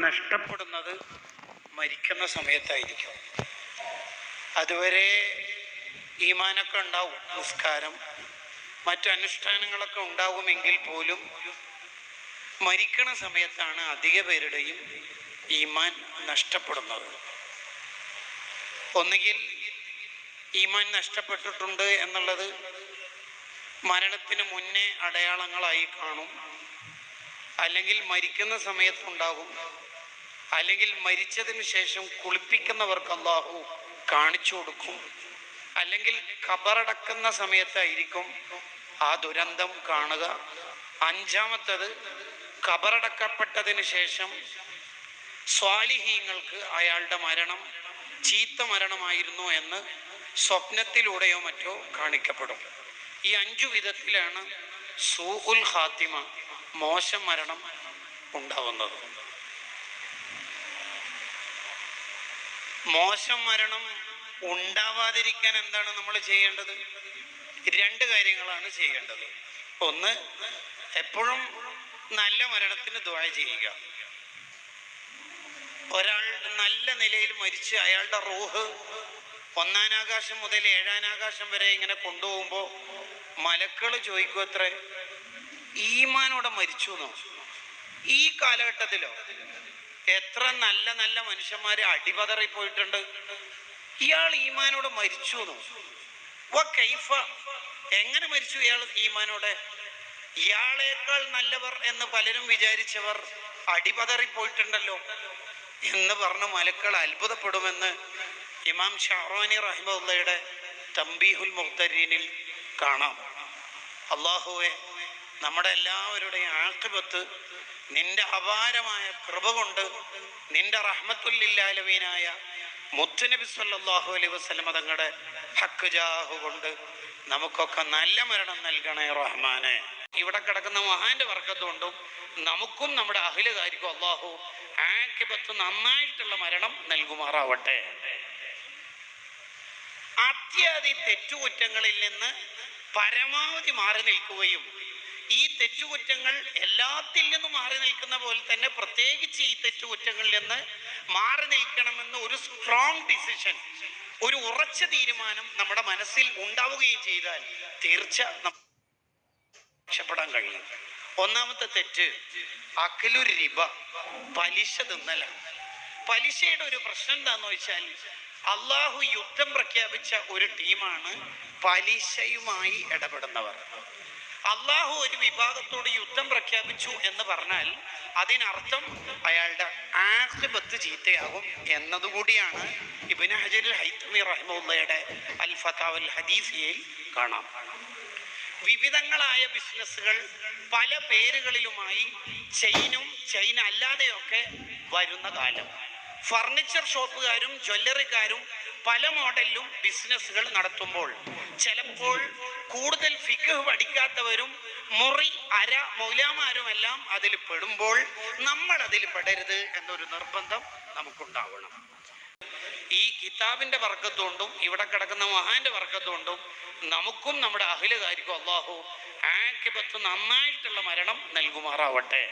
നഷ്ടപ്പെടുന്നത് മരിക്കുന്ന സമയത്തായിരിക്കും. അതുവരെ ഈമാനൊക്കെ ഉണ്ടാവും, നിസ്കാരം മറ്റു അനുഷ്ഠാനങ്ങളൊക്കെ ഉണ്ടാകുമെങ്കിൽ പോലും മരിക്കണ സമയത്താണ് അധിക പേരുടെയും ഈമാൻ നഷ്ടപ്പെടുന്നത്. ഒന്നുകിൽ ഈമാൻ നഷ്ടപ്പെട്ടിട്ടുണ്ട് എന്നുള്ളത് മരണത്തിന് മുന്നേ അടയാളങ്ങളായി കാണും, അല്ലെങ്കിൽ മരിക്കുന്ന സമയത്തുണ്ടാകും, അല്ലെങ്കിൽ മരിച്ചതിന് ശേഷം കുളിപ്പിക്കുന്നവർക്ക് അല്ലാഹു കാണിച്ചു കൊടുക്കും, അല്ലെങ്കിൽ ഖബറടക്കുന്ന സമയത്തായിരിക്കും ആ ദുരന്തം കാണുക. അഞ്ചാമത്തത്, ഖബറടക്കപ്പെട്ടതിന് ശേഷം സ്വാലിഹീങ്ങൾക്ക് അയാളുടെ മരണം ചീത്ത മരണമായിരുന്നു എന്ന് സ്വപ്നത്തിലൂടെയോ മറ്റോ കാണിക്കപ്പെടും. ഈ 5 വിധത്തിലാണ് സൂഉൽ ഖാത്തിമ, മോശം മരണം ഉണ്ടാവുന്നത്. മോശം മരണം ഉണ്ടാവാതിരിക്കാൻ എന്താണ് നമ്മൾ ചെയ്യേണ്ടത്? 2 കാര്യങ്ങളാണ് ചെയ്യേണ്ടത്. ഒന്ന്, എപ്പോഴും നല്ല മരണത്തിന് ദുആ ചെയ്യുക. ഒരാൾ നല്ല നിലയിൽ മരിച്ച് അയാളുടെ റൂഹ് 1-ാം ആകാശം മുതൽ 7-ാം ആകാശം വരെ ഇങ്ങനെ കൊണ്ടുപോകുമ്പോൾ മലക്കൾ ചോദിക്കും, അത്രേ ഈമാനോടെ മരിച്ചു എന്നോ? ഈ കാലഘട്ടത്തിലോ എത്ര നല്ല നല്ല മനുഷ്യന്മാര് അടിപതറി പോയിട്ടുണ്ട്, ഇയാൾ ഈമാനോടെ മരിച്ചു എന്നോ? കൈഫ, എങ്ങനെ മരിച്ചു ഇയാൾ ഈമാനോടെ? ഇയാളേക്കാൾ നല്ലവർ എന്ന് പലരും വിചാരിച്ചവർ അടിപതറി പോയിട്ടുണ്ടല്ലോ എന്ന് പറഞ്ഞ് മലക്കൾ അത്ഭുതപ്പെടുമെന്ന് ഇമാം ഷഅറാനി റഹിമഹുള്ളയുടെ തംബീഹുൽ മുഖ്തരീനിൽ കാണാം. അല്ലാഹുവേ, നമ്മുടെ എല്ലാവരുടെയും ആഖിബത്ത് നിന്റെ അപാരമായ കൃപ കൊണ്ട്, നിന്റെ റഹ്മത്തുൽ ലിൽ ആലമീനായ മുത്തുനബി സല്ലല്ലാഹു അലൈഹി വസല്ലം തങ്ങളുടെ ഹക്ക് ജാഹ് കൊണ്ട് നമുക്കൊക്കെ നല്ല മരണം നൽകണേ റഹ്മാനെ. ഇവിടെ കിടക്കുന്ന മഹാന്റെ ബർക്കത്ത് കൊണ്ടും നമുക്കും നമ്മുടെ അഹ്ലുകാർക്കും അല്ലാഹു ആഖിബത്ത് നന്നായിട്ടുള്ള മരണം നൽകുമാറാവട്ടെ. അത്യാദി തെറ്റുകുറ്റങ്ങളിൽ നിന്ന് പരമാവധി മാറി നിൽക്കുകയും, ഈ തെറ്റുകുറ്റങ്ങൾ എല്ലാത്തിൽ നിന്നും മാറി നിൽക്കുന്ന പോലെ തന്നെ പ്രത്യേകിച്ച് ഈ തെറ്റുകുറ്റങ്ങളിൽ നിന്ന് മാറി നിൽക്കണമെന്ന് ഒരു സ്ട്രോങ് ഡിസിഷൻ, ഒരു ഉറച്ച തീരുമാനം നമ്മുടെ മനസ്സിൽ ഉണ്ടാവുകയും ചെയ്താൽ തീർച്ച രക്ഷപ്പെടാൻ കഴിയും. ഒന്നാമത്തെ തെറ്റ് അക്ലുർ റിബ, പലിശ തിന്നലാണ്. പലിശയുടെ ഒരു പ്രശ്നം എന്താന്ന് വെച്ചാൽ, അള്ളാഹു യുദ്ധം പ്രഖ്യാപിച്ച ഒരു ടീമാണ് പലിശയുമായി ഇടപെടുന്നവർ. അള്ളാഹു ഒരു വിഭാഗത്തോട് യുദ്ധം പ്രഖ്യാപിച്ചു എന്ന് പറഞ്ഞാൽ അതിനർത്ഥം അയാളുടെ ആഖിബത്ത് ചീത്തയാകും എന്നതുകൂടിയാണ് ഇബ്നു ഹജർ ഹൈതമി റഹിമഹുള്ളയുടെ അൽ ഫതാവൽ ഹദീസിയയിൽ കാണാം. വിവിധങ്ങളായ ബിസിനസ്സുകൾ പല പേരുകളിലുമായി ചൈനും ചൈന അല്ലാതെയൊക്കെ വരുന്ന കാലം, ഫർണിച്ചർ ഷോപ്പുകാരും ജ്വല്ലറിക്കാരും പല മോഡലിലും ബിസിനസ്സുകൾ നടത്തുമ്പോൾ ചിലപ്പോൾ കൂടുതൽ ഫിഖ് പഠിക്കാത്തവരും മുറി അര മൗലാമാരുമെല്ലാം അതിൽ പെടുമ്പോൾ നമ്മൾ അതിൽ പെടരുത് എന്നൊരു നിർബന്ധം നമുക്കുണ്ടാവണം. ഈ കിതാബിന്റെ ബർക്കത്തുകൊണ്ടും ഇവിടെ കിടക്കുന്ന മഹാന്റെ ബർക്കത്തുകൊണ്ടും നമുക്കും നമ്മുടെ അഹ്ലുകാർക്കും അല്ലാഹു ആഖിബത്ത് നന്നായിട്ടുള്ള മരണം നൽകുമാറാവട്ടെ.